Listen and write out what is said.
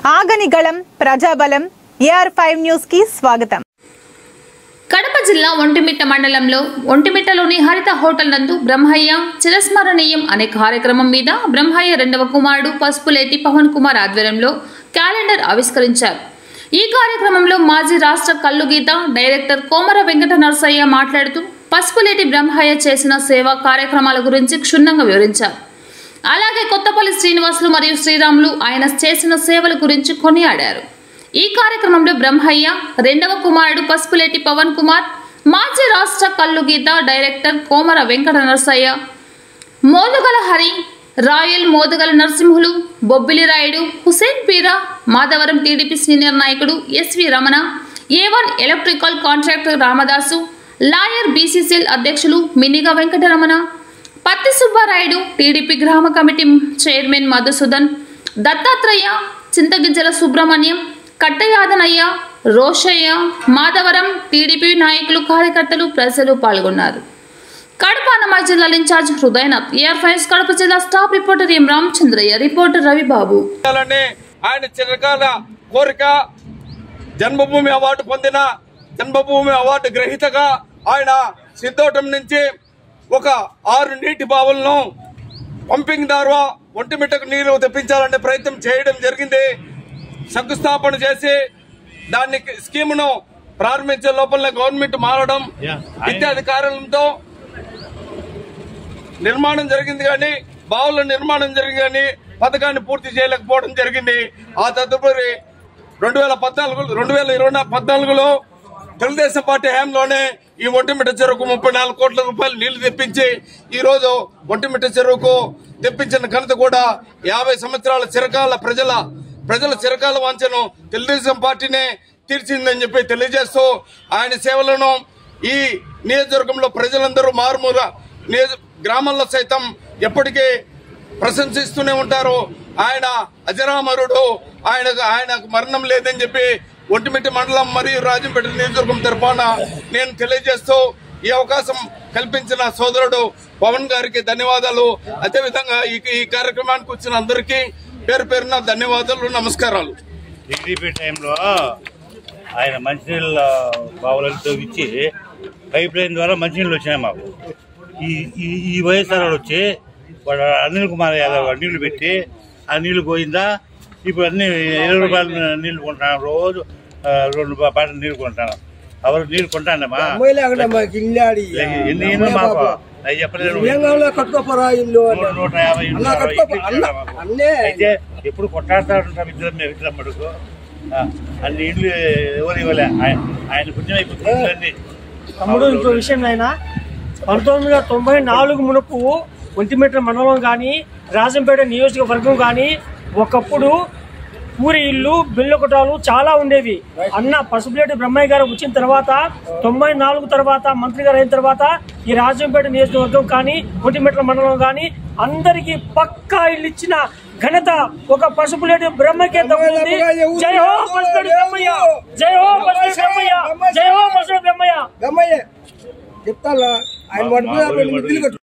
ఆగని గళం ప్రజాబలం AR5 news కి స్వాగతం. కడప జిల్లా ఒంటిమిట్ట మండలంలో ఒంటిమిట్టలోని హరిత హోటల్ నందు బ్రహ్మయ్య చిరస్మరణీయం అనే కార్యక్రమం మీద బ్రహ్మయ్య రెండవ కుమారుడు పసుపులేటి పవన్ కుమార్ ఆధ్వర్యంలో క్యాలెండర్ ఆవిష్కరించారు. ఈ కార్యక్రమంలో మాజీ రాష్ట్ర కల్లుగీత డైరెక్టర్ కోమర వెంకట నరసయ్య మాట్లాడుతూ పసుపులేటి బ్రహ్మయ్య చేసిన సేవా కార్యక్రమాల గురించి క్షుణ్ణంగా వివరించారు. అలాగే కొత్తపల్లి శ్రీనివాసులు మరియు శ్రీరాములు ఆయన చేసిన సేవల గురించి కొనియాడారు. ఈ కార్యక్రమంలో బ్రహ్మయ్య రెండవ కుమారుడు పసుపులేటి పవన్ కుమార్, మాజీ రాష్ట్ర కల్లుగీత director Komara Venkata Narasayya, Modugala Hari, Rayal Modugala Narasimhulu, Bobbili Rayudu, Hussain Peera, Madhavaram TDP senior నాయకుడు SV Ramana, A1 electrical contractor Ramadasu, lawyer BCCL అధ్యక్షులు మినిగా వెంకటరమణ, పత్తి సుబ్బారాయుడు, టీడీపీ గ్రామ committee chairman Madhusudan, Dattatreya, Chintagijjala Subrahmanyam, Kattayadanayya, Rosaiah, Madhavaram TDP నాయకులు, కార్యకర్తలు, ప్రజలు పాల్గొన్నారు. కడప అన్నమయ్య జిల్లా ఇన్ఛార్జ్ హృదయనాథ్, AR5 కడప జిల్లా స్టాఫ్ రిపోర్టర్ ఎం రామచంద్రయ్య, రిపోర్టర్ రవిబాబు. ఆయన చిరకాల కోరిక జన్మభూమి అవార్డు పొందిన జన్మభూమి అవార్డు గ్రహీతగా ఆయన సిద్ధోటం నుంచి ఒక 6 నీటి బావులను పంపింగ్ ద్వారా ఒంటిమిట్టకు నీరు తెప్పించాలనే ప్రయత్నం చేయడం జరిగింది. శంకుస్థాపన చేసి దాన్ని స్కీమును ప్రారంభించే లోపల గవర్నమెంట్ మారడం ఇత్యాది కారణంతో నిర్మాణం జరిగింది, కానీ బావుల నిర్మాణం జరిగింది, కానీ పథకాన్ని పూర్తి చేయలేకపోవడం జరిగింది. ఆ తదుపరి 2014లో తెలుగుదేశం పార్టీ హయాంలోనే ఈ ఒంటిమిట్ట చెరువుకు 34 కోట్ల రూపాయలు నీళ్లు తెప్పించి ఈ రోజు ఒంటిమిట్ట చెరువుకు తెప్పించిన ఘనత కూడా 50 సంవత్సరాల చిరకాల ప్రజల చిరకాల వాంఛను తెలుగుదేశం పార్టీనే తీర్చిందని చెప్పి తెలియజేస్తూ ఆయన సేవలను ఈ నియోజకవర్గంలో ప్రజలందరూ మారుమూల గ్రామాల్లో సైతం ఎప్పటికీ ప్రశంసిస్తూనే ఉంటారు. ఆయన అజరామరుడు, ఆయనకు మరణం లేదని చెప్పి ఒంటిమిట్ట మండలం మరియు రాజంపేట నియోజకవర్గం తరఫున నేను తెలియజేస్తూ ఈ అవకాశం కల్పించిన సోదరుడు పవన్ గారికి ధన్యవాదాలు. అదేవిధంగా ఈ కార్యక్రమానికి వచ్చిన అందరికీ పేరు పేరున ధన్యవాదాలు, నమస్కారాలు. టీడీపీ టైంలో ఆయన మంచినీళ్ళ బావులను తవ్వించి పైప్ లైన్ ద్వారా మంచినీళ్ళు వచ్చినాయి మాకు. ఈ వైఎస్ఆర్ వచ్చి వాడు అనిల్ కుమార్ యాదవ్ నీళ్లు పెట్టి ఆ నీళ్లు పోయిందా, ఇప్పుడు అన్ని 20 రూపాయల నీళ్లు కొంటాను, రోజు 2 బాటలు నీళ్లు కొంటాను. ఎవరు నీళ్లు కొంటానమ్మా ఎన్ని మాకు అది చెప్పలేదు. 150 అయితే ఎప్పుడు కొట్టాడుతూ ఉంటాం ఇద్దరం మడుకు. అన్ని ఇళ్ళు ఎవరు ఇవ్వలే, ఆయన పుణ్యం అయిపోతుంది. తమ్ముడు ఇంకో విషయం అయినా 1994 మునుపు ఒంటిమిట్ట మండలం కానీ రాజంపేట నియోజకవర్గం కానీ ఒకప్పుడు పూరి ఇల్లు బిల్లకొటాలు చాలా ఉండేవి. అన్న పసుపులేటి బ్రహ్మయ్య గారు వచ్చిన తర్వాత 94 తర్వాత మంత్రి గారు అయిన తర్వాత ఈ రాజంపేట నియోజకవర్గం కానీ ఒంటిమిట్ట మండలం కానీ అందరికీ పక్కా ఇల్లు ఇచ్చిన ఘనత ఒక పసుపులేటి బ్రహ్మయ్యకే దక్కుతుంది. జై హో పసుపులేటి బ్రహ్మయ్య, జై హో పసుపులేటి బ్రహ్మయ్య, జై హో పసుపులేటి బ్రహ్మయ్య. చెప్తా ఆయన